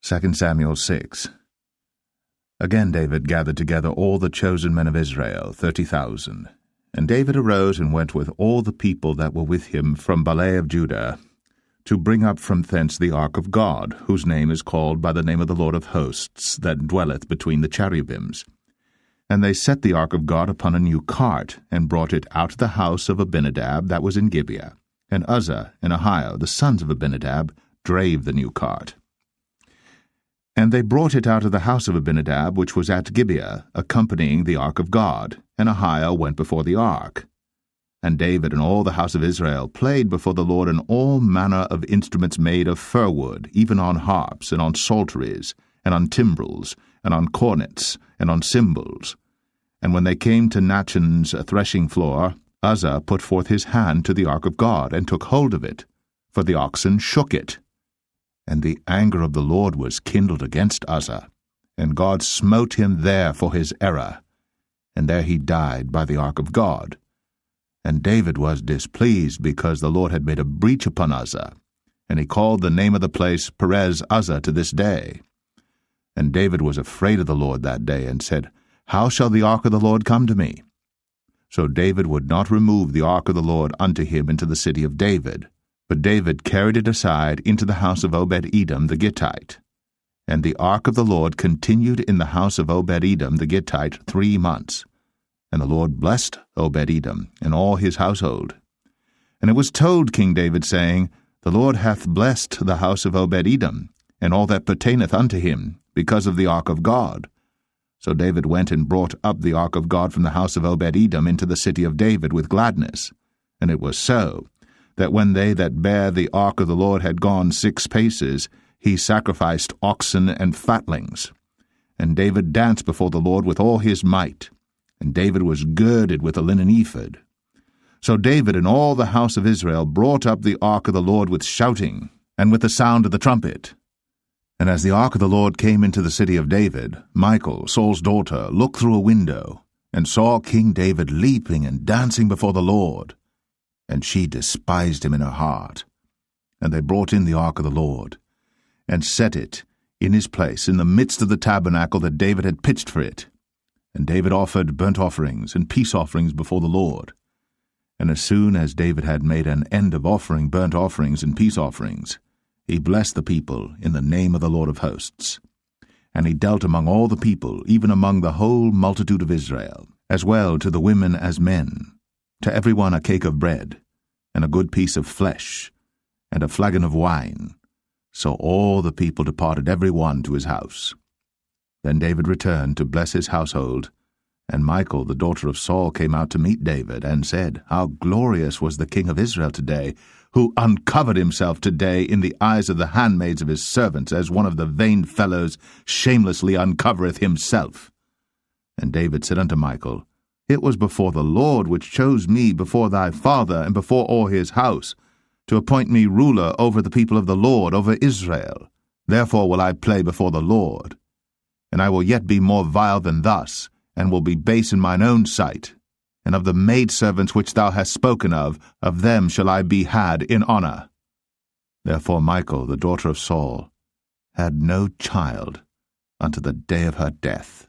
2 Samuel 6. Again David gathered together all the chosen men of Israel, 30,000. And David arose and went with all the people that were with him from Baalah of Judah, to bring up from thence the ark of God, whose name is called by the name of the Lord of hosts, that dwelleth between the cherubims. And they set the ark of God upon a new cart, and brought it out of the house of Abinadab that was in Gibeah. And Uzzah and Ahio, the sons of Abinadab, drave the new cart. And they brought it out of the house of Abinadab, which was at Gibeah, accompanying the ark of God, and Ahio went before the ark. And David and all the house of Israel played before the Lord in all manner of instruments made of fir wood, even on harps, and on psalteries, and on timbrels, and on cornets, and on cymbals. And when they came to Nachon's threshing floor, Uzzah put forth his hand to the ark of God, and took hold of it, for the oxen shook it. And the anger of the Lord was kindled against Uzzah, and God smote him there for his error, and there he died by the ark of God. And David was displeased, because the Lord had made a breach upon Uzzah, and he called the name of the place Perez Uzzah to this day. And David was afraid of the Lord that day, and said, How shall the ark of the Lord come to me? So David would not remove the ark of the Lord unto him into the city of David, but David carried it aside into the house of Obed-Edom the Gittite. And the ark of the Lord continued in the house of Obed-Edom the Gittite 3 months. And the Lord blessed Obed-Edom and all his household. And it was told King David, saying, The Lord hath blessed the house of Obed-Edom, and all that pertaineth unto him, because of the ark of God. So David went and brought up the ark of God from the house of Obed-Edom into the city of David with gladness. And it was so, that when they that bare the ark of the Lord had gone 6 paces, he sacrificed oxen and fatlings. And David danced before the Lord with all his might. And David was girded with a linen ephod. So David and all the house of Israel brought up the ark of the Lord with shouting, and with the sound of the trumpet. And as the ark of the Lord came into the city of David, Michal, Saul's daughter, looked through a window, and saw King David leaping and dancing before the Lord. And she despised him in her heart. And they brought in the ark of the Lord, and set it in his place in the midst of the tabernacle that David had pitched for it. And David offered burnt offerings and peace offerings before the Lord. And as soon as David had made an end of offering burnt offerings and peace offerings, he blessed the people in the name of the Lord of hosts. And he dealt among all the people, even among the whole multitude of Israel, as well to the women as men, to every one a cake of bread, and a good piece of flesh, and a flagon of wine. So all the people departed every one to his house. Then David returned to bless his household, and Michal, the daughter of Saul, came out to meet David, and said, How glorious was the king of Israel today, who uncovered himself today in the eyes of the handmaids of his servants, as one of the vain fellows shamelessly uncovereth himself. And David said unto Michal, It was before the Lord which chose me before thy father and before all his house, to appoint me ruler over the people of the Lord, over Israel. Therefore will I play before the Lord. And I will yet be more vile than thus, and will be base in mine own sight. And of the maidservants which thou hast spoken of them shall I be had in honor. Therefore Michal, the daughter of Saul, had no child unto the day of her death.